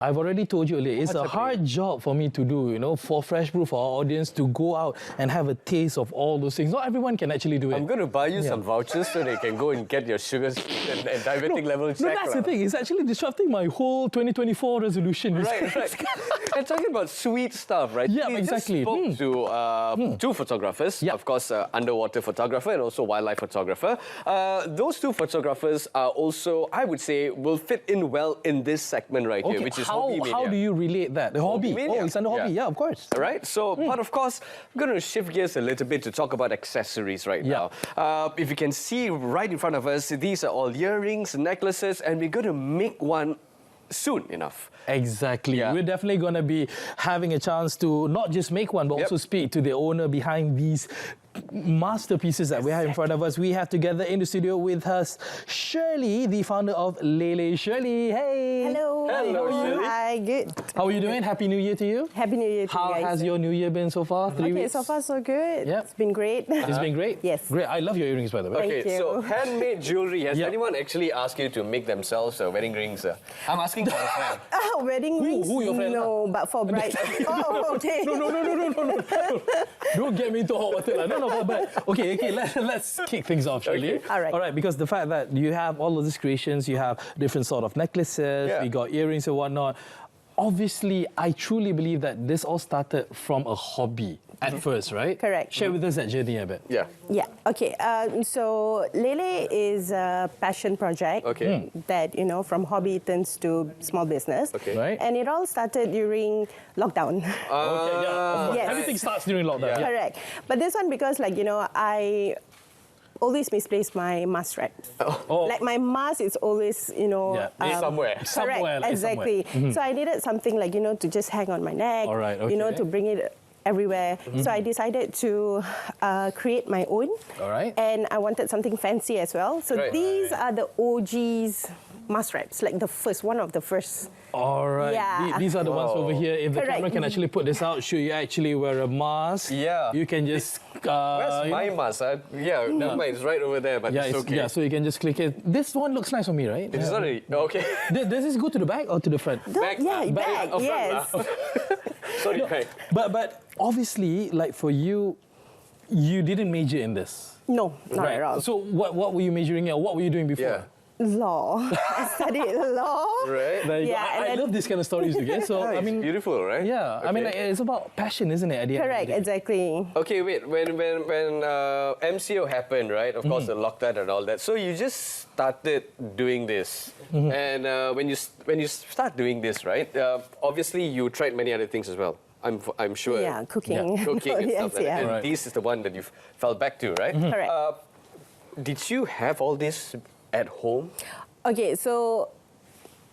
I've already told you earlier, it's a hard job for me to do, for Fresh Brew, for our audience to go out and have a taste of all those things. Not everyone can actually do it. I'm going to buy you some vouchers so they can go and get your sugars and diabetic level checked. No, that's the thing. It's actually disrupting my whole 2024 resolution. Right. And talking about sweet stuff, right? Yeah, we exactly. Just spoke to two photographers, of course, underwater photographer and also wildlife photographer. Those two photographers are also, I would say, will fit in well in this segment right here, which is Hobby Mania. How do you relate that? The hobby? Mania. Oh, it's under hobby. Yeah, of course. Right. So, but of course, I'm going to shift gears a little bit to talk about accessories right now. If you can see right in front of us, these are all earrings, necklaces, and we're going to make one soon enough. Exactly. Yeah. We're definitely going to be having a chance to not just make one, but also speak to the owner behind these masterpieces that we have in front of us. We have together in the studio with us Shirley, the founder of Lele. Shirley, hey! Hello. Hello, Shirley. Hi, good. How are you doing? Happy New Year to you. Happy New Year to you guys. How has your New Year been so far? 3 weeks? So far so good. Yeah. It's been great. It's been great? Yes. Great. I love your earrings, by the way. Okay, Thank you. so handmade jewellery. Has anyone actually asked you to make themselves wedding rings? I'm asking for a friend. Wedding rings? Who your friend? No, but for bride. Oh, okay. No. Don't get me into hot water. No, but okay, let's kick things off, Shirley. Okay. All right, because the fact that you have all of these creations, you have different sort of necklaces, you got earrings and whatnot. Obviously, I truly believe that this all started from a hobby at first, right? Correct. Share with us that journey a bit. Yeah. Okay. So Lele is a passion project that, from hobby turns to small business. Okay. Right. And it all started during lockdown. Yes. Everything starts during lockdown. Yeah. Correct. But this one because, I always misplace my mask straps. Like my mask is always, somewhere. Correct, exactly. Somewhere. So I needed something like, to just hang on my neck, All right, okay. to bring it everywhere. So I decided to create my own. All right. And I wanted something fancy as well. So these are the OG's mask straps, like one of the first. All right. Yeah. These are the ones over here. If the camera can actually put this out, should you actually wear a mask? Yeah. You can just... Where's my mask? Never mind. It's right over there, but it's okay. Yeah, so you can just click it. This one looks nice on me, right? It's not okay. Does this go to the back or to the front? Back. Yes. Sorry, back. But obviously, like for you, you didn't major in this. No, not at all. So what were you majoring in? What were you doing before? Yeah. Law. I studied law. Right. I love this kind of stories again. So it's beautiful, right? Yeah. Okay. I mean, it's about passion, isn't it? At the end Correct, of the day? exactly. Okay, wait. When MCO happened, right? Of course, the lockdown and all that. So you just started doing this, and when you start doing this, right? Obviously, you tried many other things as well. I'm sure. Yeah, cooking. Yeah, cooking and stuff like that. And Right. this is the one that you fell back to, right? Correct. Did you have all this at home? Okay, so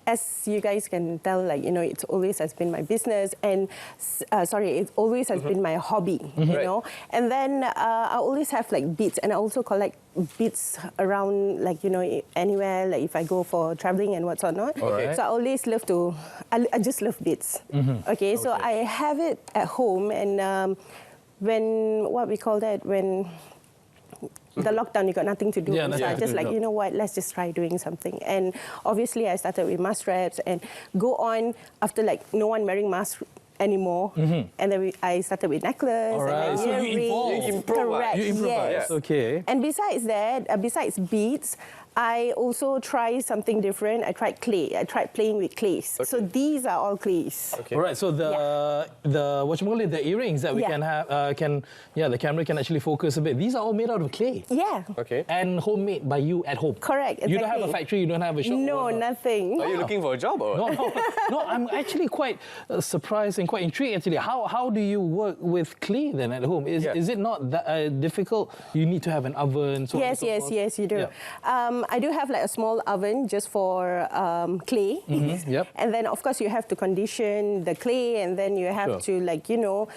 as you guys can tell, it's always has been my business, and it always has been my hobby, you know. And then I always have beads, and I also collect beads around, anywhere, if I go for traveling and what's not. Okay. So I always I just love beads. Okay, so I have it at home, and when the lockdown, you got nothing to do. Yeah, so I just you know what, let's just try doing something. And obviously I started with mask straps and go on after no one wearing masks anymore. And then I started with necklace. All right. And then So you earrings. evolved. You improvise. Correct, You improvise. yes. Okay. And besides that, besides beads, I also try something different. I tried clay. I tried playing with clays. So these are all clays. Okay. All right. So the earrings that we can have the camera can actually focus a bit. These are all made out of clay. Yeah. Okay. And homemade by you at home. Correct. Exactly. You don't have a factory. You don't have a shop. No, nothing. Are you looking for a job or? No. I'm actually quite surprised and quite intrigued. Actually, how do you work with clay then at home? Is it not that difficult? You need to have an oven. So Yes, you do. Yeah. I do have a small oven just for clay. Yep. And then, of course, you have to condition the clay, and then you have to,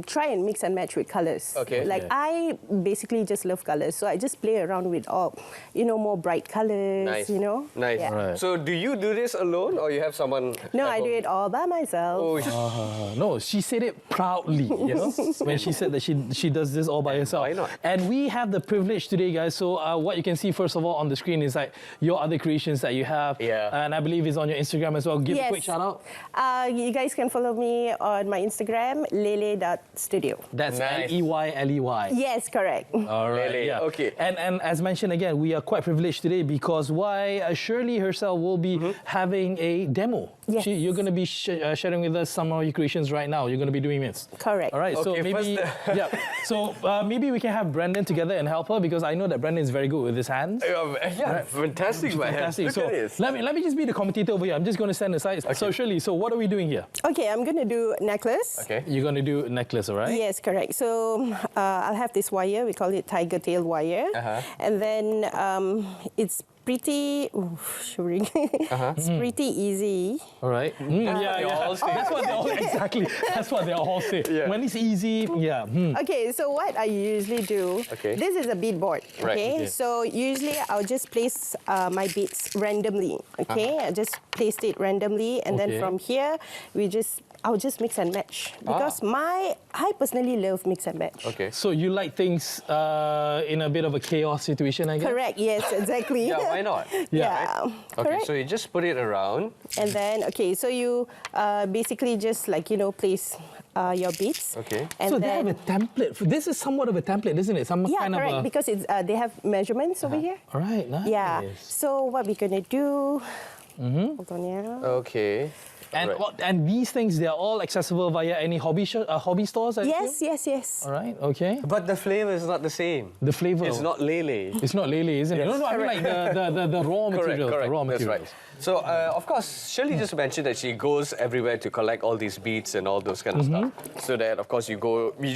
try and mix and match with colors. Okay. I basically just love colors, so I just play around with all, more bright colors, Nice. Nice. Yeah. Right. So do you do this alone or you have someone? No, at I home? do it all by myself. Oh, No, she said it proudly, when she said that she does this all by herself. Why not? And we have the privilege today, guys. So what you can see, first of all, on the screen is like your other creations that you have. Yeah. And I believe it's on your Instagram as well. Give a quick shout out. You guys can follow me on my Instagram, lele.studio. That's Nice. Leley. Yes, correct. All right. Lele, Yeah. okay. And as mentioned again, we are quite privileged today because Shirley herself will be having a demo. Yes. You're going to be sharing with us some of your creations right now. You're going to be doing this. Correct. All right. So Okay, maybe So maybe we can have Brendan together and help her because I know that Brendan is very good with his hands. Yeah, fantastic, man. Fantastic. Look So at this. let me just be the commentator over here. I'm just going to stand aside. So Shirley, so what are we doing here? Okay, I'm going to do necklace. Okay. You're going to do a necklace, all right? Yes, correct. So I'll have this wire. We call it tiger tail wire. And then it's pretty shivering. It's pretty easy. All right. They all say. That's what they all exactly. That's what they all say. Yeah. When it's easy, Okay, so what I usually do, Okay. this is a bead board, Right. okay? Okay. So usually I'll just place my beads randomly, okay? I just placed it randomly and Okay. then from here, I'll just mix and match because I personally love mix and match. Okay. So you like things in a bit of a chaos situation, I guess? Correct, yes, exactly. Yeah, why not? Yeah. Okay, Correct. so you just put it around. And then, okay, so you basically just place your beads. Okay. And So they then, have a template. This is somewhat of a template, isn't it? Some yeah, kind correct, of a... because they have measurements over here. All right, nice. Yeah. So what we're gonna do? Hold on, yeah. Okay. And Right. and these things, they are all accessible via any hobby stores, I Yes, assume? yes. All right, okay. But the flavor is not the same. The flavor. It's not lele. It's not Lele, isn't it? Yes. No, I mean like the raw materials. Correct. The raw That's materials. right. So, of course, Shirley just mentioned that she goes everywhere to collect all these beads and all those kind of stuff. So that, of course, you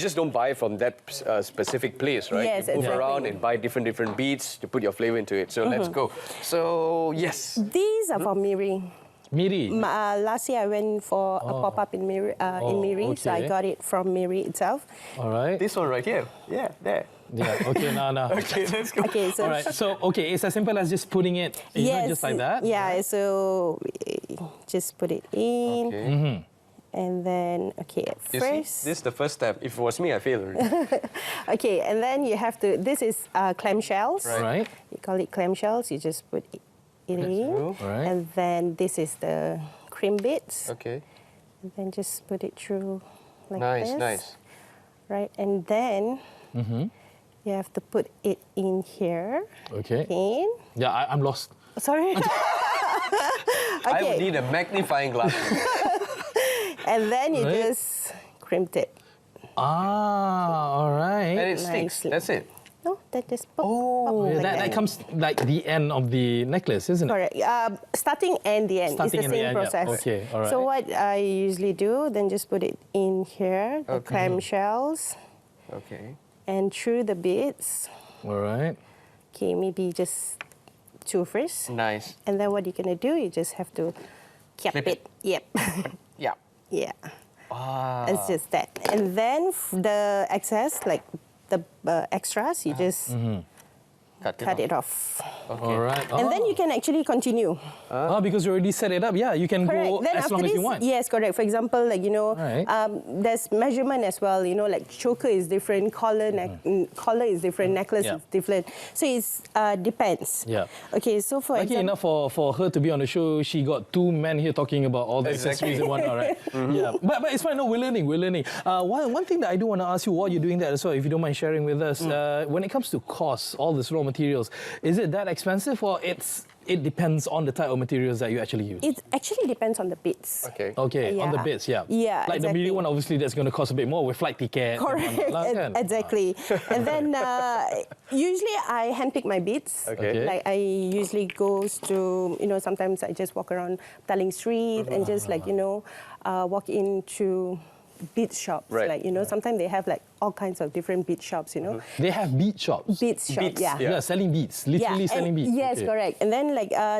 just don't buy from that specific place, right? Yes, you move exactly. around and buy different beads to put your flavor into it. So let's go. So, yes. These are for Miri. Miri. Last year I went for a pop-up in Miri, so I okay. got it from Miri itself. All right. This one right here. Yeah, there. Yeah, okay, no. Okay, let's go. Okay, so All right, so, it's as simple as just putting it, just like that? Yeah, so just put it in. Okay. And then, okay, at You first. see, this is the first step. If it was me, I failed already. Okay, and then you have to, this is clamshells. All right. You call it clamshells, you just put it in. through. All right. And then this is the cream bits. Okay. And then just put it through like Nice, this. nice. Right, and then you have to put it in here. Okay. In. Yeah, I'm lost. Sorry. I would Okay, need a magnifying glass. and then you Right. just crimped it. All right. And it sticks. Nicely. That's it. No, that just pop, Oh, like that comes like the end of the necklace, isn't it? Correct. Starting and the end. Starting it's and the the same end, yeah. process. Okay, all right. So what I usually do, then just put it in here, the Okay. clamshells, Okay. and through the bits. All right. Okay, maybe just two first. Nice. And then what you're gonna do, you just have to cap Clip it. Yep. Yeah. Yeah. Ah. It's just that. And then the excess, like the extras, you just cut it off. All right. And then you can actually continue. Because you already set it up, yeah, you can Correct. go Then as after long as this, you want. yes, correct. For example, like Right. there's measurement as well. Like choker is different, collar is different, necklace Yeah. is different. So it's depends. Yeah. Okay, so for Lucky example, enough for her to be on the show, she got two men here talking about all the accessories and whatnot, right? Yeah, but it's fine. No, we're learning. One thing that I do want to ask you while you're doing that as well, if you don't mind sharing with us, when it comes to costs, all this raw materials, is it that expensive or it depends on the type of materials that you actually use? it actually depends on the bits. Okay. Okay, on the Yeah. bits, yeah. Yeah, Like the exactly. Miri one, obviously, that's going to cost a bit more with flight ticket. and Correct, whatnot lah, kan? exactly. And then usually I handpick my beads. Okay. Like I usually goes to, sometimes I just walk around Taling Street and just walk into bead shops. Right. Like, sometimes they have like all kinds of different bead shops, They have bead shops. Beads shop, Beads, yeah. Yeah, selling beads, literally selling and beads. Yes, Okay. correct. And then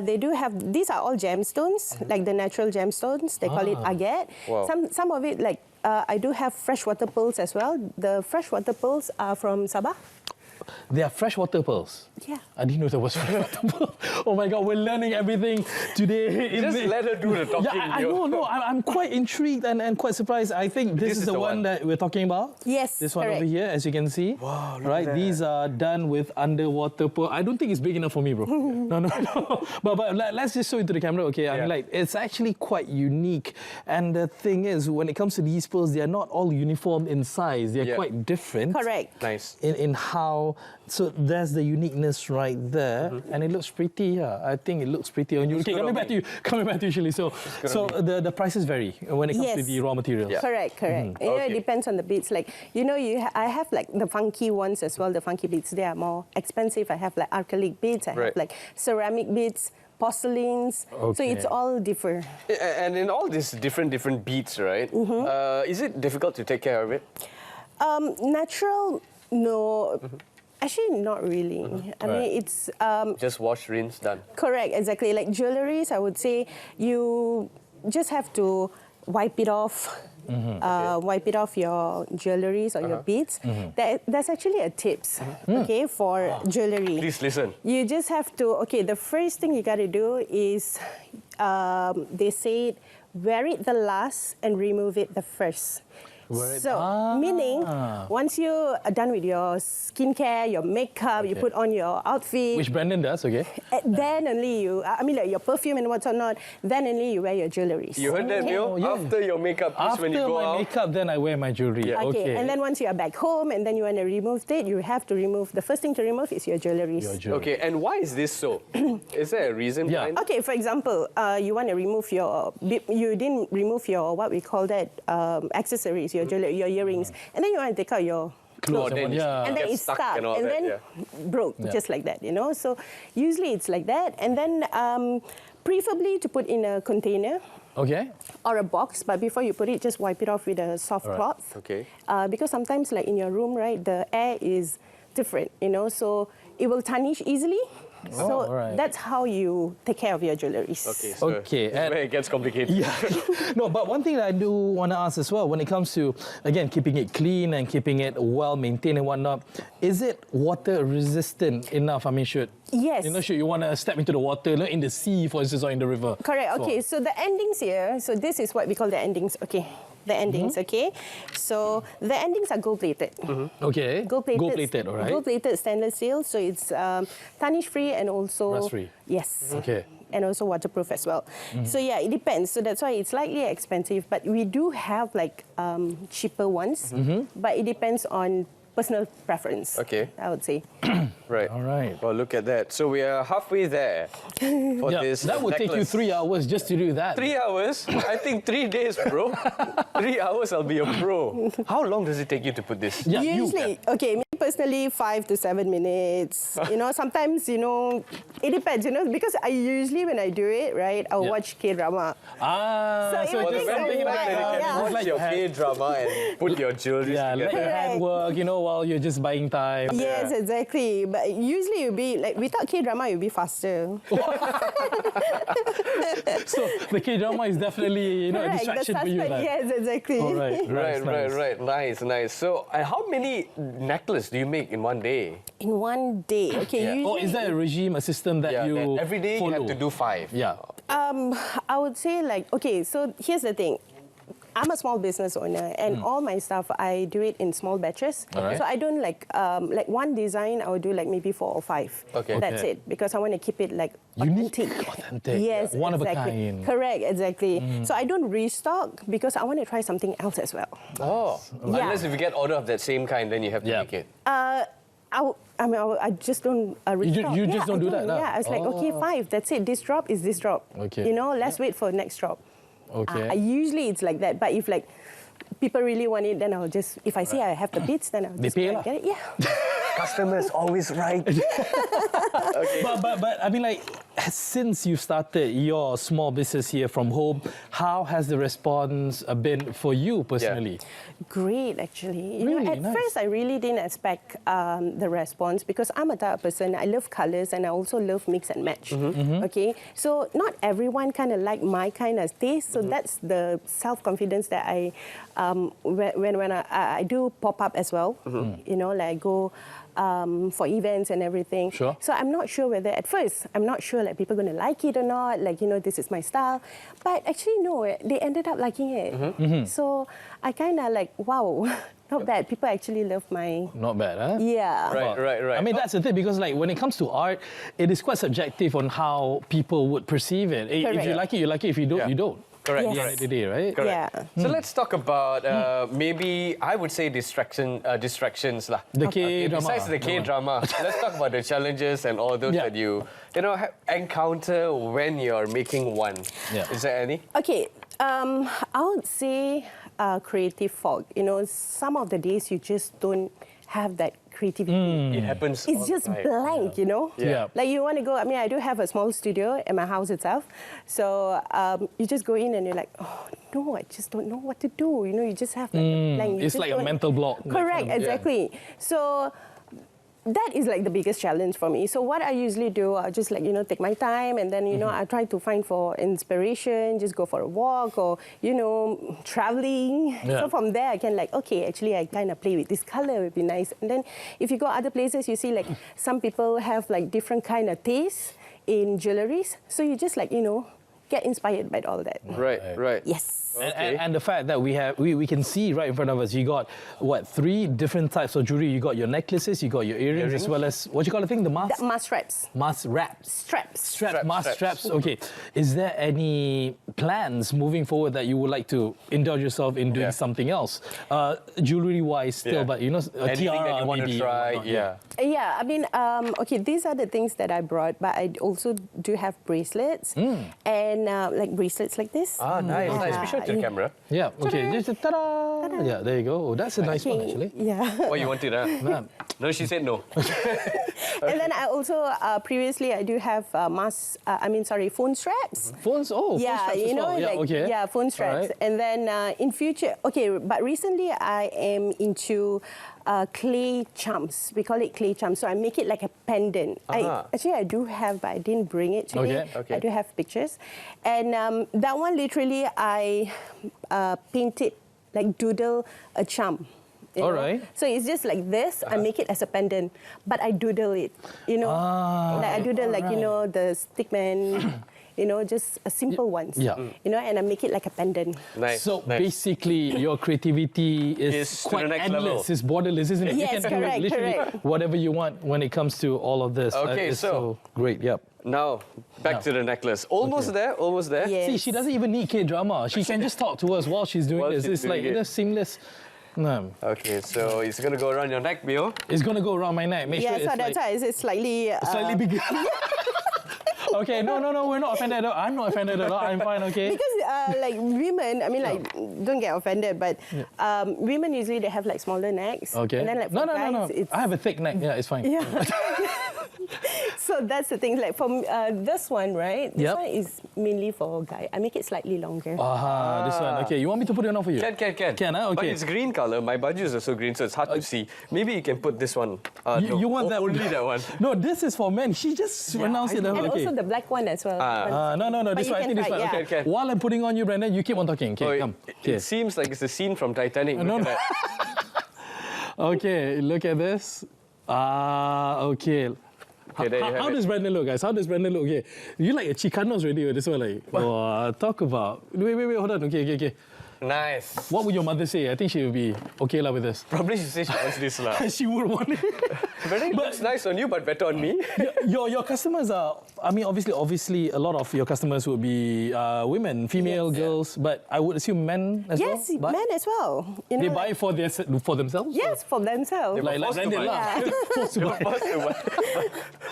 they do have, these are all gemstones, like the natural gemstones. They call it agate. Wow. Some of it, I do have freshwater pearls as well. The freshwater pearls are from Sabah. They are freshwater pearls. Yeah. I didn't know there was freshwater pearl. Oh my God, we're learning everything today. Just let her do the talking. Yeah, I know, no, I'm quite intrigued and quite surprised. I think this is the one that we're talking about. Yes, This one correct. over here, as you can see. Wow, look right, at that. these are done with underwater pearl. I don't think it's big enough for me, bro. No. But let's just show it to the camera, okay? I mean, like, it's actually quite unique. And the thing is, when it comes to these pearls, they are not all uniform in size. They're quite different. Correct. Nice. In how, so there's the uniqueness right there, and it looks pretty. Yeah, I think it looks pretty on you. Okay, coming back to you, Shirley. So the prices vary when it comes to the raw materials. Yeah. Correct. You know, it depends on the beads. Like, you know, I have like the funky ones as well. The funky beads, they are more expensive. I have like acrylic beads. I have like ceramic beads, porcelains. So it's all different. And in all these different beads, right? Is it difficult to take care of it? Natural, no. Actually, not really. I mean, it's... Just wash, rinse, done. Correct, exactly. Like jewelleries, I would say you just have to wipe it off. Wipe it off your jewelleries or your beads. There's actually a tips, okay, for jewellery. Please listen. You just have to, okay, the first thing you got to do is, they say, wear it the last and remove it the first. So, meaning, once you are done with your skincare, your makeup, you put on your outfit. Which Brandon does, okay? Then only you, I mean, like your perfume and whatnot, then only you wear your jewelleries. You heard that, Neil? yeah. After your makeup, when you go After my out. makeup, then I wear my jewelry. Okay, and then once you are back home and then you want to remove it, you have to remove, the first thing to remove is your jewelleries. Okay, and why is this so? Is there a reason behind it? Okay, for example, you want to remove your, you didn't remove your, what we call that, accessories, your jewelry, your earrings, and then you want to take out your clothes, then and then get it's stuck stuck, and all and that, then broke, just like that, you know. So usually it's like that, and then preferably to put in a container. Okay. Or a box, but before you put it, just wipe it off with a soft cloth. Okay. Because sometimes, like in your room, right, the air is different, you know, so it will tarnish easily. So that's how you take care of your jewelleries. Okay, so Okay, this is where it gets complicated. Yeah. No, but one thing that I do want to ask as well, when it comes to, again, keeping it clean and keeping it well maintained and whatnot, is it water resistant enough? I mean, should you want to step into the water, you know, in the sea, for instance, or in the river? Correct. Okay, so the endings here, so this is what we call the endings. Okay. The endings, okay? So the endings are gold-plated. Okay. Gold-plated. Gold-plated, all right. Gold-plated stainless steel, so it's tarnish-free and also... Rust-free. Yes. Okay. And also waterproof as well. So yeah, it depends. So that's why it's slightly expensive, but we do have like cheaper ones, but it depends on personal preference. Okay. I would say. Right. All right. Well, look at that. So we are halfway there for this that would take you necklace. 3 hours just to do that. 3 hours? I think 3 days, bro. 3 hours, I'll be a pro. How long does it take you to put this? Yeah, Usually, okay, me personally, 5 to 7 minutes. You know, sometimes, you know, it depends, you know, because I usually, when I do it, right, I'll watch K-drama. So it just takes a something while, like yeah. Watch like your K-drama and put your jewelry let together. your hand work, you know, while you're just buying time. Yes, exactly. But usually it'll be, like, without K-drama, it'll be faster. So the K-drama is definitely, you know, a Correct, distraction the for you. suspense, Like. yes, exactly. All right. Right. Nice. So, how many necklaces do you make in one day? In one day, okay. Yeah. Usually, Is there a regime, a system that you that every day follow? you have to do 5. Yeah. I would say like, okay, so here's the thing. I'm a small business owner, and all my stuff, I do it in small batches. Alright. So I don't like one design, I would do like maybe 4 or 5. Okay. That's Okay. it, because I want to keep it like Unique, authentic. authentic. Yes, One of a exactly. kind. Correct, exactly. So I don't restock because I want to try something else as well. Oh. Yeah. Unless if you get order of that same kind, then you have to make it. I just don't restock. you just don't do that, Yeah, I was like, okay, 5, that's it. This drop is this drop. Okay. You know, let's wait for next drop. Okay. Usually it's like that, but if like people really want it, then I'll just, if I see I have the bits, then I'll just pay go and lah. get it. Yeah. Customers always right. But I mean, like, since you started your small business here from home, how has the response been for you personally? Great, actually. You Really know, at nice. first, I really didn't expect the response because I'm a type of person, I love colours and I also love mix and match. Okay, so not everyone kind of like my kind of taste, so that's the self-confidence that I, when I do pop up as well, you know, like I go for events and everything. Sure. So I'm not sure whether, at first, I'm not sure like people are going to like it or not, like, this is my style. But actually, no, they ended up liking it. So I kind of like, wow, not bad. People actually love my... Not bad, huh? Yeah. Right. I mean, that's the thing, because like when it comes to art, it is quite subjective on how people would perceive it. If Correct. you like it, you like it. If you don't, you don't. Correct. Yes. At the end of the day, right? Correct. Yeah. So let's talk about maybe I would say distractions lah. The K-drama. Besides the K-drama, let's talk about the challenges and all those that you encounter when you're making one. Yeah. Is there any? Okay, I would say creative fog. Some of the days you just don't have that creativity. It happens. It's all just the time. blank, Yeah. Like you want to go, I do have a small studio at my house itself. So you just go in and you're like, oh, no, I just don't know what to do. You just have like a blank. You It's just like a don't- mental block. Correct, exactly. So that is like the biggest challenge for me. So what I usually do, I just like, take my time and then, I try to find for inspiration, just go for a walk or, traveling. Yeah. So from there I can like, okay, actually I kind of play with this color, it would be nice. And then if you go other places, you see like some people have like different kind of tastes in jewelleries. So you just like, get inspired by all that. Right. Yes. And the fact that we can see right in front of us, you got what, 3 different types of jewelry. You got your necklaces, you got your earrings, as well as what you call the thing, the mask. The mask straps. Mask wraps. Straps. Mask straps. Okay. Is there any plans moving forward that you would like to indulge yourself in doing something else, jewelry-wise still, but a Anything tiara that you want maybe to try? or whatnot, Yeah. Yeah, I mean, okay, these are the things that I brought, but I also do have bracelets and like bracelets like this. Ah, nice. We show it to the camera. Yeah. Okay. Just ta-da! Yeah. There you go. Oh, that's a nice one actually. Yeah. Oh, you wanted that? Man. No, she said no. And then I also, previously, I do have phone straps. Phones. Oh, phone Yeah, straps as well. like, okay. yeah, phone straps. Alright. And then in future, okay, but recently I am into clay charms. We call it clay charms. So I make it like a pendant. Actually, I do have, but I didn't bring it today. Okay. I do have pictures. And that one, literally, I painted, like doodle a charm. All right. So it's just like this. I make it as a pendant, but I doodle it. Like I doodle like the stickman. Just a simple ones. Yeah. And I make it like a pendant. Nice. So nice. basically, your creativity is Is to quite the next endless. level. It's borderless, isn't it? Yes, you can do correct, literally correct. whatever you want when it comes to all of this. Okay, it's so- great. Yep. Now, back to the necklace. Almost there. Yes. See, she doesn't even need K-drama. She can just talk to us while she's doing While this. she's It's like doing it. seamless. No, Okay, so it's gonna go around your neck, Bio. it's gonna go around my neck. Make Yeah, sure so it's that's like why it's slightly... slightly bigger. Okay, no, we're not offended at all. I'm not offended at all. I'm fine, okay? Because like women, I mean like, don't get offended, but women usually they have like smaller necks. Okay. And then like for no. guys, it's... I have a thick neck. Yeah, it's fine. Yeah. So that's the thing. Like from this one, right? This Yep. one is mainly for a guy. I make it slightly longer. Aha, this one. Okay, you want me to put it on for you? Can. Can, huh? But Okay. it's green color. My baju is also green, so it's hard to see. Maybe you can put this one. No, You want that only one? that one. No, this is for men. She just announced it. And Okay. also the black one as well. No. But This you one, I can think this try, one. yeah. Okay. Okay. While I'm putting on you, Brandon, you keep on talking. Okay, Oh, come. it Okay. seems like it's a scene from Titanic. No, Look no. at that. Okay, look at this. Okay. Okay, there you have How it. does Brandon look, guys? How does Brandon look? Okay, you like a Chicanos already. This one, like, talk about. Wait, hold on. Okay. Nice. What would your mother say? I think she would be okay lah with this. Probably she says she wants this lah. She would want it. Very looks nice on you, but better on me. Your customers are, I mean, obviously, a lot of your customers would be women, female, girls, but I would assume men as well. Yes, But men as well. You know, they buy it for themselves? Yes, for themselves. Like forced to Brandon buy. lah. Forced to They buy. were forced to buy.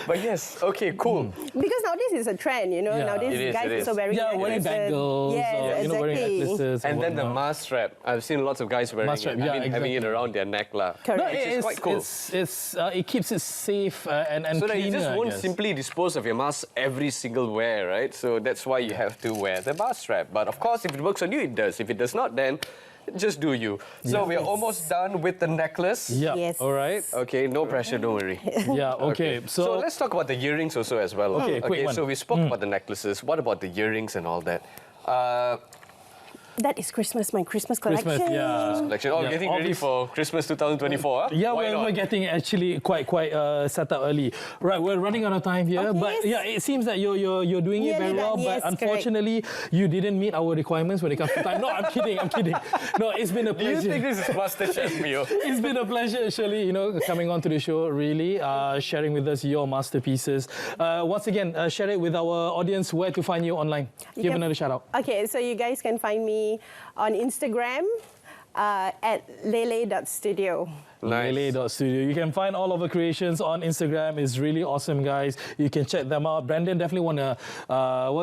But yes, okay, cool. Because nowadays it's a trend, you know. Yeah. Nowadays It is, guys it is. also wearing Yeah, wearing necklaces. bangles, Yes, or, exactly. wearing necklaces. And then the whatnot. mask strap. I've seen lots of guys wearing Mask strap, it. yeah, I mean, having it exactly. around their neck lah. Correct. No, Which is quite cool. it keeps it safe and So that cleaner, you just I won't guess. simply dispose of your mask every single wear, right? So that's why you have to wear the mask strap. But of course, if it works on you, it does. If it does not, then just do you. So we're almost done with the necklace. Yeah. Yes. All right. Okay, no pressure, don't worry. Yeah. Okay. So let's talk about the earrings also as well. Okay, quick one. So we spoke about the necklaces. What about the earrings and all that? That is Christmas, my Christmas collection. Christmas, yeah. Collection. Oh, Yeah, getting ready for Christmas 2024. Huh? Yeah, Why not? we're getting actually quite set up early. Right, we're running out of time here, Okay, but yeah, it seems that you're doing it very Nearly well. done, yes, But unfortunately, you didn't meet our requirements when it comes to time. No, I'm kidding. No, it's been a Do you pleasure. think this is MasterChef meal? It's been a pleasure, Shirley, coming on to the show, really, sharing with us your masterpieces. Once again, share it with our audience where to find you online. Give another shout out. Okay, so you guys can find me on Instagram at lele.studio. Nice. Lele.studio. You can find all of her creations on Instagram. It's really awesome, guys. You can check them out. Brandon definitely want to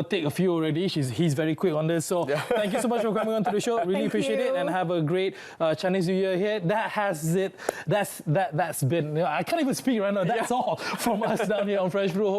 take a few already. He's very quick on this. So thank you so much for coming on to the show. Really Thank appreciate it, you. and have a great Chinese New Year here. That's been. I can't even speak right now. That's all from us down here on Fresh Brew. Hope